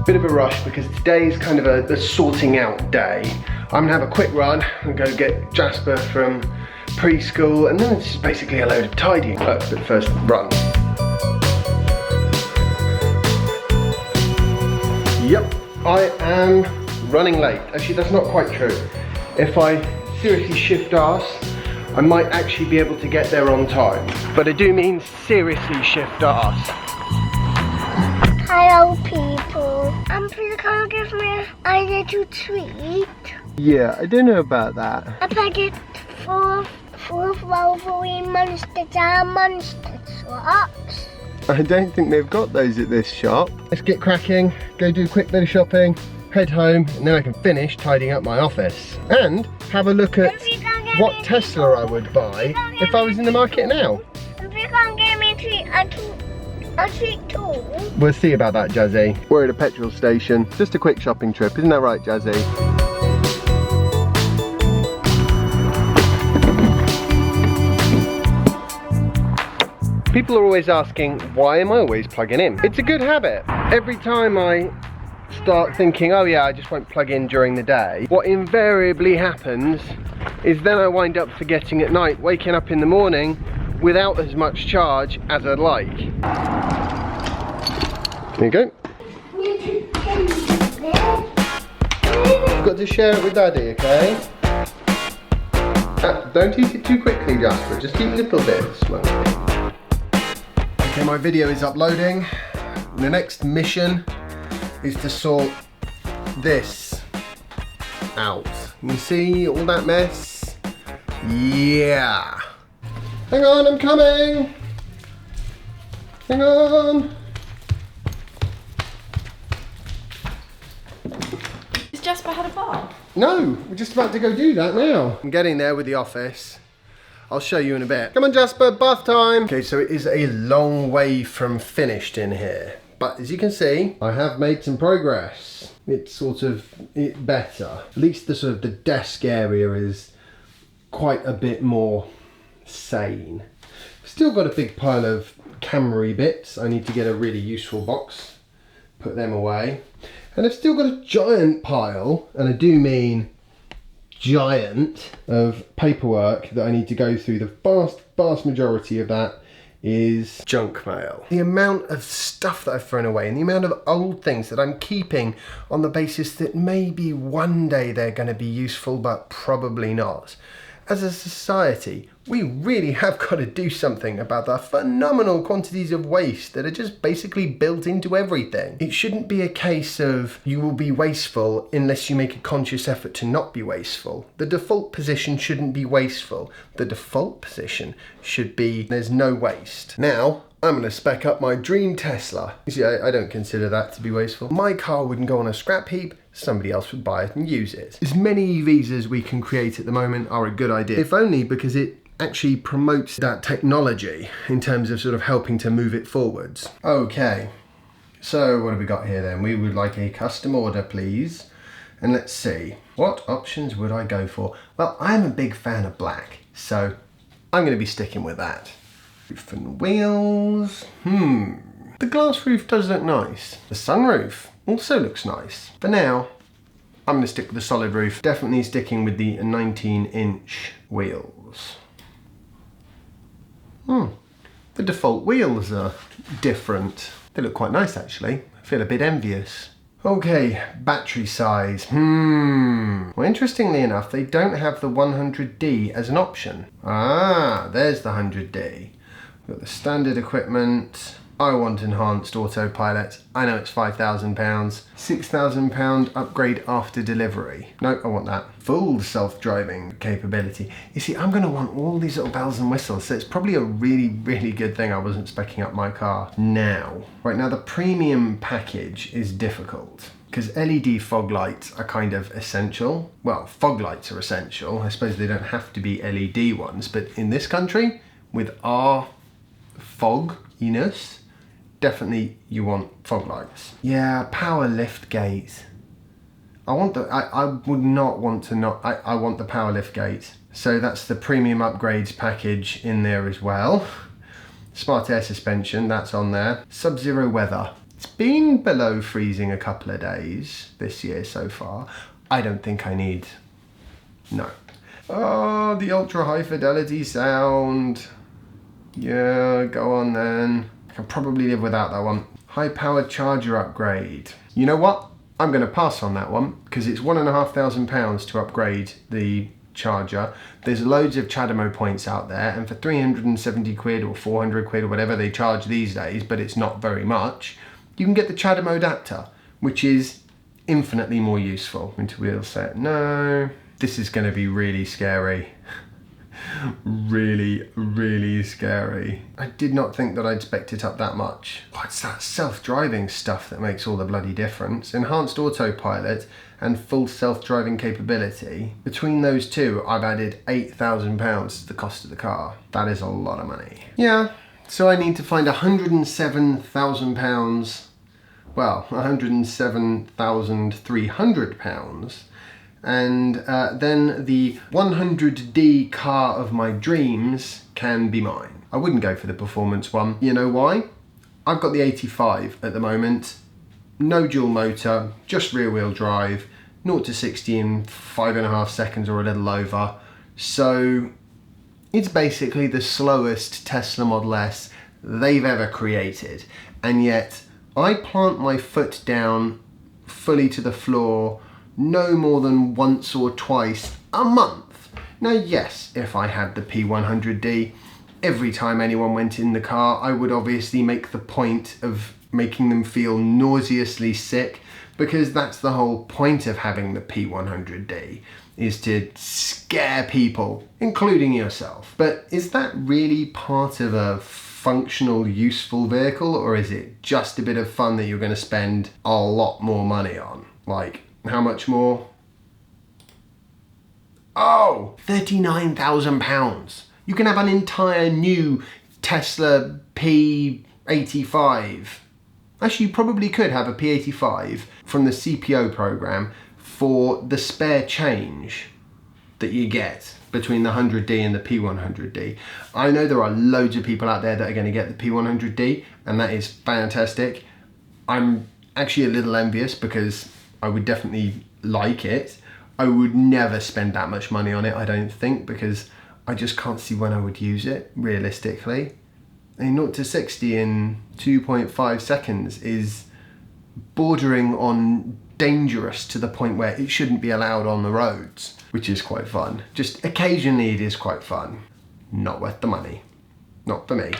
Bit of a rush because today's kind of a sorting out day. I'm gonna have a quick run and go get Jasper from preschool, and then it's just basically a load of tidying. But first, run. Yep, I am running late. Actually, that's not quite true. If I seriously shift arse, I might actually be able to get there on time. But I do mean seriously shift arse. Hello, people. Please can you give me a little treat? Yeah, I don't know about that. A packet full of Wolverine monster jam monster swaps. I don't think they've got those at this shop. Let's get cracking, go do a quick bit of shopping, head home, and then I can finish tidying up my office. And have a look at what Tesla I would buy if I was in the market now. If you can't give me a treat too. We'll see about that, Jazzy. We're at a petrol station. Just a quick shopping trip, isn't that right, Jazzy? People are always asking, why am I always plugging in? It's a good habit. Every time I start thinking, oh yeah, I just won't plug in during the day, what invariably happens is then I wind up forgetting at night, waking up in the morning without as much charge as I'd like. There you go. You've got to share it with Daddy, okay? Don't eat it too quickly, Jasper, just eat little bits. Okay, my video is uploading. The next mission is to sort this out. You can see all that mess? Yeah. Hang on, I'm coming. Hang on. Has Jasper had a bath? No, we're just about to go do that now. I'm getting there with the office. I'll show you in a bit. Come on, Jasper, bath time. Okay, so it is a long way from finished in here. But as you can see, I have made some progress. It's better. At least the sort of the desk area is quite a bit more sane. Still got a big pile of camera-y bits. I need to get a really useful box, put them away. And I've still got a giant pile, and I do mean giant, of paperwork that I need to go through. The vast majority of that is junk mail. The amount of stuff that I've thrown away and the amount of old things that I'm keeping on the basis that maybe one day they're going to be useful, but probably not. As a society, we really have got to do something about the phenomenal quantities of waste that are just basically built into everything. It shouldn't be a case of you will be wasteful unless you make a conscious effort to not be wasteful. The default position shouldn't be wasteful. The default position should be there's no waste. Now, I'm going to spec up my dream Tesla. You see, I don't consider that to be wasteful. My car wouldn't go on a scrap heap. Somebody else would buy it and use it. As many EVs as we can create at the moment are a good idea, if only because it actually promotes that technology in terms of sort of helping to move it forwards. Okay, so what have we got here then? We would like a custom order, please. And let's see, what options would I go for? Well, I'm a big fan of black, so I'm going to be sticking with that. Roof and wheels, the glass roof does look nice. The sunroof also looks nice. For now, I'm going to stick with the solid roof. Definitely sticking with the 19-inch wheels. The default wheels are different. They look quite nice actually. I feel a bit envious. Okay, battery size. Well, interestingly enough, they don't have the 100D as an option. Ah, there's the 100D. We've got the standard equipment. I want enhanced autopilot. I know it's £5,000. £6,000 upgrade after delivery. No, I want that. Full self-driving capability. You see, I'm gonna want all these little bells and whistles, so it's probably a really, really good thing I wasn't speccing up my car now. Right, now the premium package is difficult because LED fog lights are kind of essential. Well, fog lights are essential. I suppose they don't have to be LED ones, but in this country, with our fogginess, definitely you want fog lights. Yeah, power lift gate. I want the, I would not want to not, I want the power lift gate. So that's the premium upgrades package in there as well. Smart air suspension, that's on there. Sub-zero weather. It's been below freezing a couple of days this year so far. I don't think I need... No. Oh, the ultra high fidelity sound. Yeah, go on then. I can probably live without that one. High powered charger upgrade. You know what? I'm going to pass on that one because it's £1,500 to upgrade the charger. There's loads of CHAdeMO points out there, and for 370 quid or 400 quid or whatever they charge these days, but it's not very much, you can get the CHAdeMO adapter, which is infinitely more useful. Into wheel set, no. This is going to be really scary. Really, really scary. I did not think that I'd spec it up that much. Oh, it's that self-driving stuff that makes all the bloody difference. Enhanced autopilot and full self-driving capability. Between those two, I've added £8,000 to the cost of the car. That is a lot of money. Yeah, so I need to find £107,000, well, £107,300, and then the 100D car of my dreams can be mine. I wouldn't go for the performance one. You know why? I've got the 85 at the moment. No dual motor, just rear wheel drive, 0 to 60 in 5.5 seconds or a little over. So it's basically the slowest Tesla Model S they've ever created. And yet I plant my foot down fully to the floor no more than once or twice a month. Now yes, if I had the P100D, every time anyone went in the car, I would obviously make the point of making them feel nauseously sick, because that's the whole point of having the P100D, is to scare people, including yourself. But is that really part of a functional, useful vehicle, or is it just a bit of fun that you're going to spend a lot more money on? Like, how much more? Oh, £39,000. You can have an entire new Tesla P85. Actually, you probably could have a P85 from the CPO program for the spare change that you get between the 100D and the P100D. I know there are loads of people out there that are going to get the P100D, and that is fantastic. I'm actually a little envious because I would definitely like it. I would never spend that much money on it, I don't think, because I just can't see when I would use it, realistically. A 0 to 60 in 2.5 seconds is bordering on dangerous to the point where it shouldn't be allowed on the roads, which is quite fun. Just occasionally it is quite fun. Not worth the money. Not for me.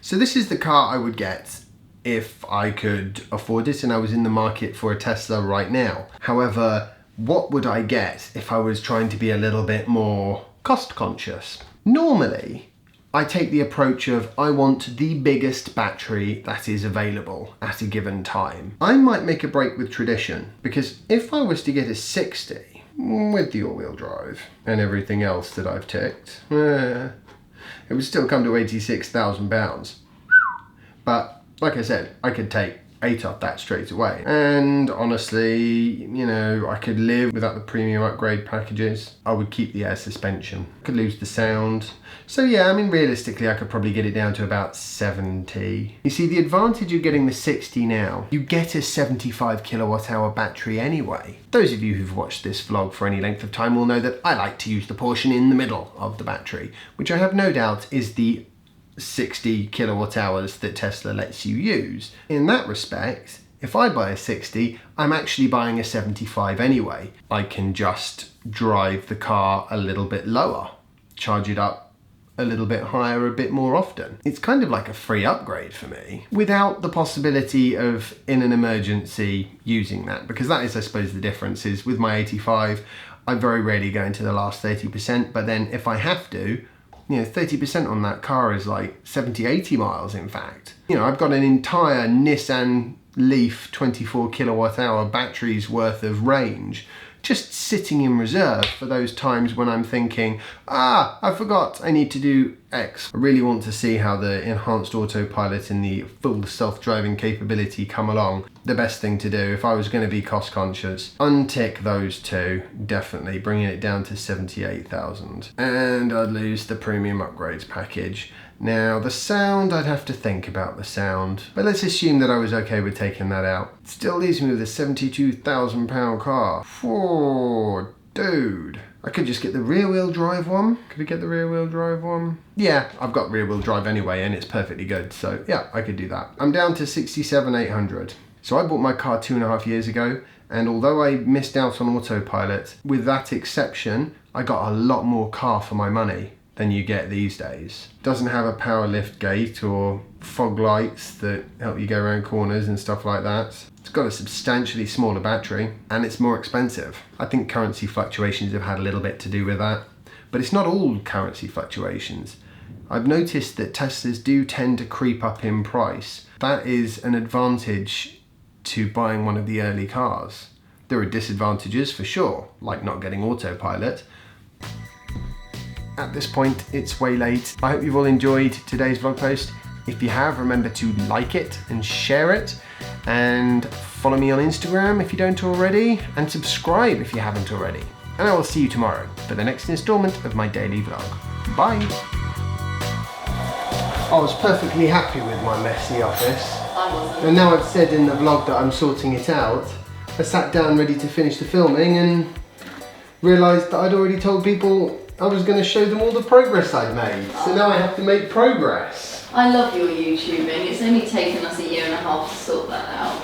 So this is the car I would get if I could afford it and I was in the market for a Tesla right now. However, what would I get if I was trying to be a little bit more cost conscious? Normally, I take the approach of I want the biggest battery that is available at a given time. I might make a break with tradition, because if I was to get a 60 with the all-wheel drive and everything else that I've ticked, it would still come to £86,000. But like I said, I could take 8 off that straight away. And honestly, you know, I could live without the premium upgrade packages. I would keep the air suspension. I could lose the sound. So yeah, I mean, realistically, I could probably get it down to about 70. You see, the advantage of getting the 60 now, you get a 75 kilowatt hour battery anyway. Those of you who've watched this vlog for any length of time will know that I like to use the portion in the middle of the battery, which I have no doubt is the 60 kilowatt hours that Tesla lets you use. In that respect, if I buy a 60, I'm actually buying a 75 anyway. I can just drive the car a little bit lower, charge it up a little bit higher a bit more often. It's kind of like a free upgrade for me, without the possibility of, in an emergency, using that. Because that is, I suppose, the difference is with my 85, I very rarely go into the last 30%, but then if I have to, you know, 30% on that car is like 70, 80 miles, in fact. You know, I've got an entire Nissan Leaf 24 kilowatt hour battery's worth of range just sitting in reserve for those times when I'm thinking, I forgot, I need to do X. I really want to see how the enhanced autopilot and the full self-driving capability come along. The best thing to do, if I was going to be cost conscious, untick those two, definitely, bringing it down to 78,000. And I'd lose the premium upgrades package. Now the sound, I'd have to think about the sound, but let's assume that I was okay with taking that out. It still leaves me with a £72,000 car. Oh, dude. I could just get the rear wheel drive one. Could I get the rear wheel drive one? Yeah, I've got rear wheel drive anyway and it's perfectly good. So yeah, I could do that. I'm down to 67,800. So I bought my car 2.5 years ago, and although I missed out on autopilot, with that exception, I got a lot more car for my money than you get these days. Doesn't have a power lift gate or fog lights that help you go around corners and stuff like that. It's got a substantially smaller battery and it's more expensive. I think currency fluctuations have had a little bit to do with that, but it's not all currency fluctuations. I've noticed that Teslas do tend to creep up in price. That is an advantage to buying one of the early cars. There are disadvantages for sure, like not getting autopilot. At this point, it's way late. I hope you've all enjoyed today's vlog post. If you have, remember to like it and share it, and follow me on Instagram if you don't already, and subscribe if you haven't already. And I will see you tomorrow for the next installment of my daily vlog. Bye. I was perfectly happy with my messy office. I wasn't. And now I've said in the vlog that I'm sorting it out, I sat down ready to finish the filming and realised that I'd already told people I was going to show them all the progress I'd made. So now I have to make progress. I love your YouTubing. It's only taken us 1.5 years to sort that out.